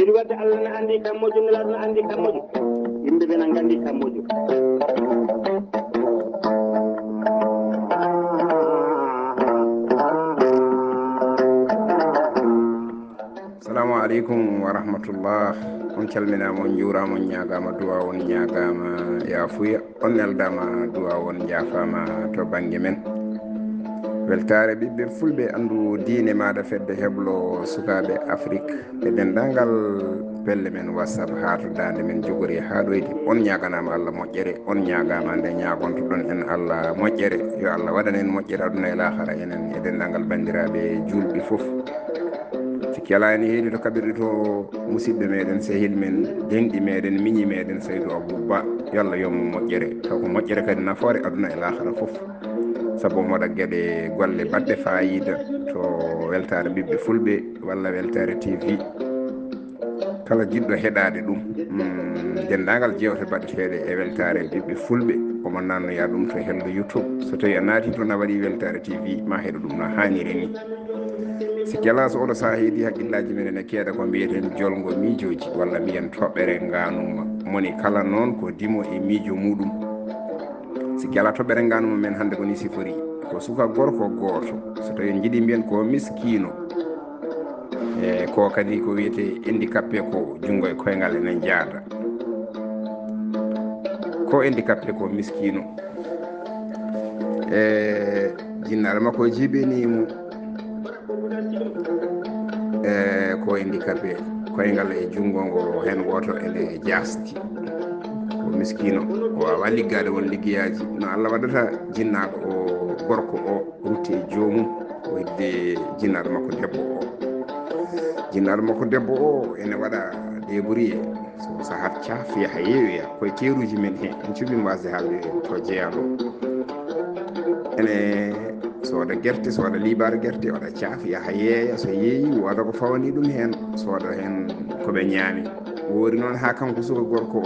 seydi wadde Allah ne andi kam moƴƴo nelaɗo ne andi kam moƴƴo yimɓe ɓe nan gandi kam moƴƴo assalamu aleykum wa rahmatullah. On calminama, on juurama, on ñagama duwa, on ñagama yafuya, on neldama duwa, on jafama to banggue men. weltare ɓiɓɓe fulɓe, andu diine maɗa fedde heblo sukaɓe afrique e dendagal pelle men whatsapp ha to dande men jogori ha ɗoyde. On ñaganama Allah moƴƴere, on ñagama nde ñagontoɗon en Allah moƴƴere. Yo Allah waɗan en moƴƴere aduna e lahara enen e dendagal bandiraɓe julɓe foof. sikki ala ene heedi to kaɓirɗe to musidɓe meɗen sehil men denɗi meɗen miñi meɗen Saydou Abouba. yo Allah yomo moƴƴere, taw ko moƴƴere kadi nafoore aduna e lahara foof, sabu moɗa gueɗe golle baɗɗe fayida to weltare ɓiɓɓe fulɓe walla weltare TV. kala jiɗɗo heɗade ɗum dendagal jewte baɗeteɗe e weltare ɓiɓɓe fulɓe omo nannoya ɗum to hello YouTube. so tawi a naati toon a waɗi weltare TV ma heɗo ɗum no hanniri ni. sikki ala so oɗo saha heedi haqqillaji men ene keeɗa ko mbiyeten jolgo miijoji walla mbiyen toɓɓere ngaanuuma. moni kala noon ko dimo e miijo muɗum. sikki ala toɓɓere ngaanuuma men hannde koni sifori ko suka gorko gooto. so tawi jiiɗi mbiyen ko miskino e ko kadi ko wiyete handicapé ko junngo e koyngal enen jaada. ko handicapé ko miskino e jinnaɗo makko jiiɓenimo ko handicapé koyngal e junngo ngo hen woto ene jasdi, ko miskino o wawa liggade won liggeyaji. no Allah waɗata jinnaɗo o gorko o rutti e joomum o hedde jinnaɗo makko debbo o. jinnaɗo makko debbo o ene waɗa débrouillé so sahat caaf yaha yeeyoya koye teruji men he en cuɓin wasde haalde to jeeyaɗo. ene sooda guerte, sooda liibare guerte, waɗa caaf yaha yeeya. so yeeyi woda ko fawani ɗum hen, sooda hen koɓe ñaami. woori noon ha kanko suka gorko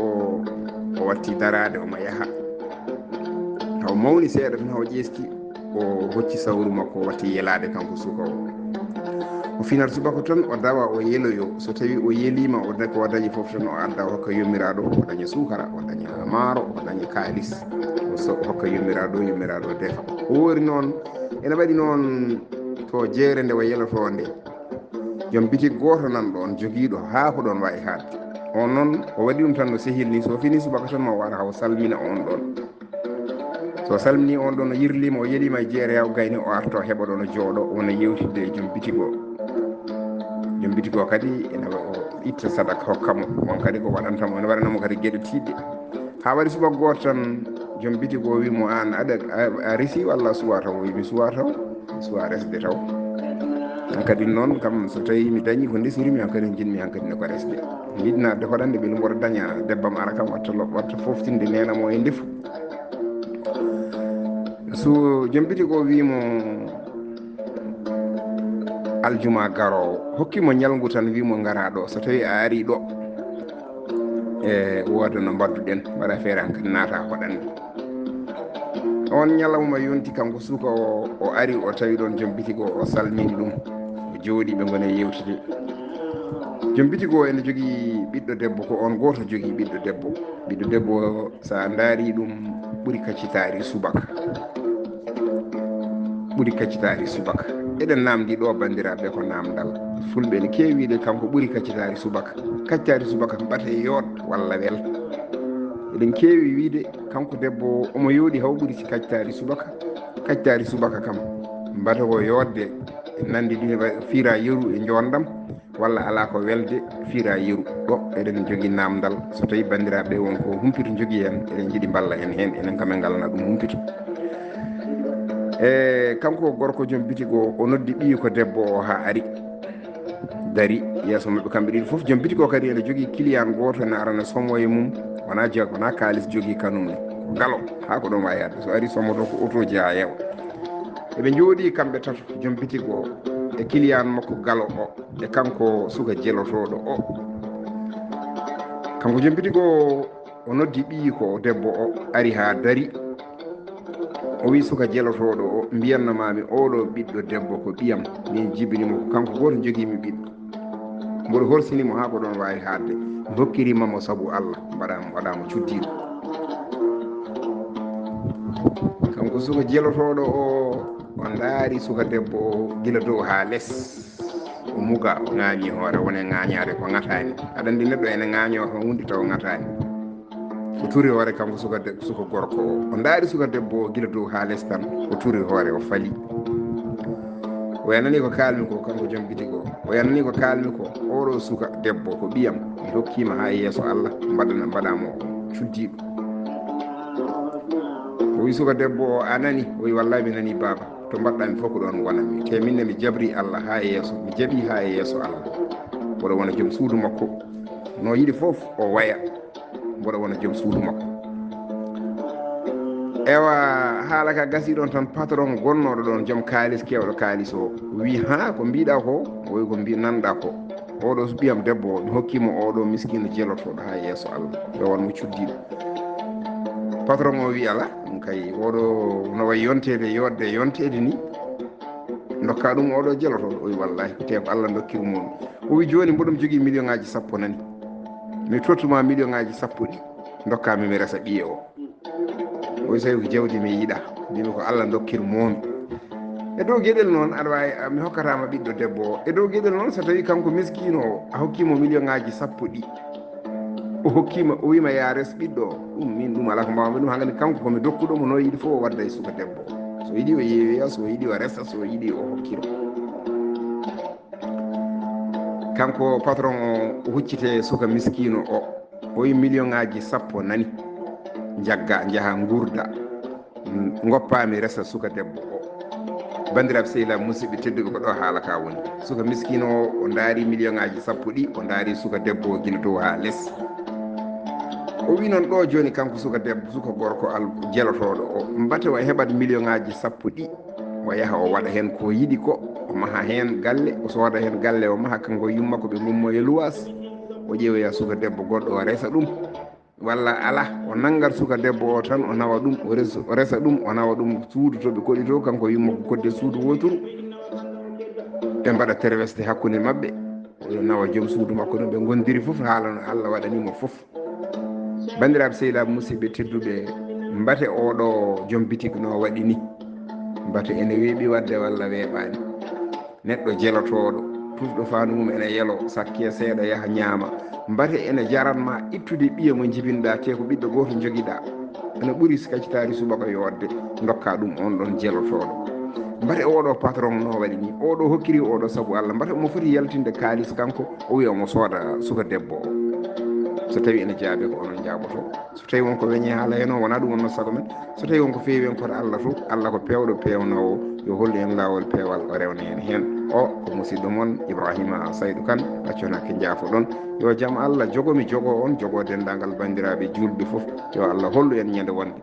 o watti darade omo yaha haw mawni seeɗa tan haw ƴeeski o hocci sawru makko o watti yelade kanko suka o finat subaka tan o dawa o yeloyo. so tawi o yelima o ko dañi foof tan o adda o hokka yummiraɗo o daña sukara, o daña maaro, o daña kalis, o hokka yummiraɗo defa. o woori noon ene waɗi noon to jeere nde o yeloto nde joom bitik goto nan ɗon joguiɗo ha ko ɗon wawi hadde. on noon o waɗi ɗum tan no sehil ni. so fini subaka tan mo wara haw salmina on ɗon. so salmini on ɗon o yirlima o yelima e jeere yaw gayni o arto heɓa ɗon o jooɗo wona yewtidde e joom bitik o. joom bitik o kadi ene o itta sadaka hokkamo. on kadi ko waɗantamo ene waɗanamo kadi gueɗe tiɗɗe. ha waɗi subaka goto tan joom bitik o wimo an a resi walla suwa taw? o wi mi suwa taw, mi suwa resde taw. hankadi noon kam so tawi mi dañi ko desirimi hankadi jinmi hankadi ne ko resde. jiɗnade hoɗande ɓe mboɗo daña debbam ara kam watta foftinde nenamo e ndefu. so joom bitik o wimo aljuma garowo hokkimo ñalngu tan wimo ngara ɗo. so tawi a ari ɗo e woda no mbadduɗen mbaɗa feere hankadi naata hoɗande. on ñalawma yonti kanko suka o ari o tawi ɗon joom bitik o salmini ɗum o jooɗi ɓe gone yewtide. joom bitik o ene jogui ɓiɗɗo debbo ko on goto jogui ɓiɗɗo debbo. ɓiɗɗo debbo sa daari ɗum ɓuuri kaccitari subaka, ɓuuri kaccitari subaka. eɗen namdi ɗo bandiraɓe ko namdal fulɓe ene kewiɗe kanko ɓuuri kaccitari subaka. kaccitari subaka ko ɓata yoot walla wel. eɗen keewi wiide kanko debbo omo yooɗi haw ɓuuri kaccitari subaka. kaccitari subaka kam mbata ko yodde nandi ɗum fiira yeru e jondam walla ala ko welde fiira yeru. ɗo eɗen jogui namdal. so tawi bandiraɓe wonko humpito jogui hen eɗen jiiɗi balla en hen enen kam en galana ɗum humpito. e kanko gorko joom bitik o noddi ɓiyi ko debbo o ha ari dari yeeso mabɓe kamɓe ɗiɗi foof. joom bitik o kadi ene jogui client goto ene arana somo e mum, wona kalis jogui kanum ko galo ha ko ɗon wawi hadde. so ari somoto ko auto ji ha yeewa. eɓe jooɗi kamɓe tato joom bitik o e client makko galo o e kanko suka jelotoɗo o. kanko joom bitik o noddi ɓiyi ko debbo o ari ha dari o wi suka jelotoɗo o mbiyannomami oɗo ɓiɗɗo debbo ko ɓiyam min jibinimo ko kanko goto jogimi ɓiɗɗo. mboɗo horsinimo haa ko ɗon waawi haadde dokkirimamo sabu Allah waɗamo cuddiɗo kanko suka jelotoɗo o ndaari suka debbo o gila dow haa less o muga o ŋaañi hoore wone ŋaañaade ko ŋataani aɗa anndi neɗɗo ene ŋaañoo ko hundi taw ŋataani o turi hoore kanko suka gorko o ndaari suka debbo o gila dow haa less tan o turi hoore o fali o yanani ko kaalmi ko kanko jom bitig o yanani ko kaalmi ko oɗo suka debbo ko ɓiyam mi hokkima ha yeeso Allah mbaɗamo cuddiɗo o wi suka debbo o a nani o wi wallahi mi nani baba to mbaɗɗami fof ko ɗon wonanmi te minne mi jabri Allah ha yeeso mi jaɓi ha yeeso Allah mboɗo wona joom suudu makko no yiɗi fof o waya mboɗo wona joom suudu makko ewa haala ka gasi ɗon tan patron gonnoɗo ɗon joom kaalis kewɗo kaalis o wi ha ko mbiɗa ko o wi ko nanɗa ko oɗo ɓiyam debbo o mi hokkimo oɗo miskino jelotoɗo ha yeeso Allah yo wonmo cuddiɗo patron o wi ala ɗum kay oɗo no wayi yontede ni dokka ɗum oɗo jelotoɗo o wi wallahi te ko Allah dokkirmomi o wi joni mboɗom jogui million ngaji 10 nani mi tottuma million ngaji 10 ɗi dokkami mi resa ɓiye o wi so tawi ko jawdi mi yiɗa mbimi ko Allah dokkirmomi e dow gueɗel noon aɗa wawi mi hokkatama ɓiɗɗo debbo o e dow gueɗel noon so tawi kanko miskino o a hokkimo million ngaji 10 ɗi o hokkima o wima ya res ɓiɗɗo o min ɗum ala ko mbawmi ɗum hankadi kanko komi dokkuɗomo no yiɗi fof o wadda e suka debbo so yiɗi o yeeyoya so yiɗi o resa so yiɗi o hokkiro kanko patron o huccite suka miskino o wi million ngaji 10 nani jagga jaha gurda goppami resa suka debbo o bandiraɓe sehilaaɓe musidɓe tedduɓe ko ɗo haala ka woni suka miskino o daari million ngaji 10 ɗi o daari suka debbo o gila dow ha less o wi noon ɗo joni kanko suka debbo suka gorko jelotoɗo o mbate o heɓat million ngaji 10 ɗi o yaha o waɗa hen ko yiɗi ko o maha hen galle o sooda hen galle o maha kanko yummakko ɓe gummo e luwas o ƴeewoya suka debbo goɗɗo o resa ɗum walla ala o naggat suka debbo o tan o nawa ɗum o resa ɗum o nawa ɗum suudu to ɓe koɗi to kanko yummakko kodde suudu woturu ɓe mbaɗa terweste hakkude mabɓe o nawa joom suudu makko ɗum ɓe gondiri fof haala no Allah waɗanimo fof bandiraɓe sehilaaɓe musidɓe tedduɓe mbate oɗo joom bitik no waɗi ni mbate ene weeɓi wadde walla weeɓani neɗɗo jelotoɗo tufɗo fandu mum ene yelo sakke seeɗa yaha ñaama mbate ene jaranma ittude ɓiya mo jibinɗa te ko ɓiɗɗo goto joguiɗa ene ɓuuri sikacitari subaka yodde dokka ɗum on ɗon jelotoɗo mbate oɗo patron no waɗi ni oɗo hokkiri oɗo saabu Allah mbate omo foti yaltinde kalis kanko o wi omo sooda suka debbo o so tawi ene jaabe ko onon jaaboto so tawi wonko weñi haala hen o wona ɗum wonno sago men so tawi wonko feewi en koto Allah to Allah ko pewɗo pewnowo yo hollu en lawol pewal o rewna en hen o ko musidɗo moon Ibrahiima Saydu Kan acconake jaafo ɗon yo jaam Allah jogomi jogo on jogo dendagal bandiraɓe julɓe foof yo Allah hollu en ñande wonde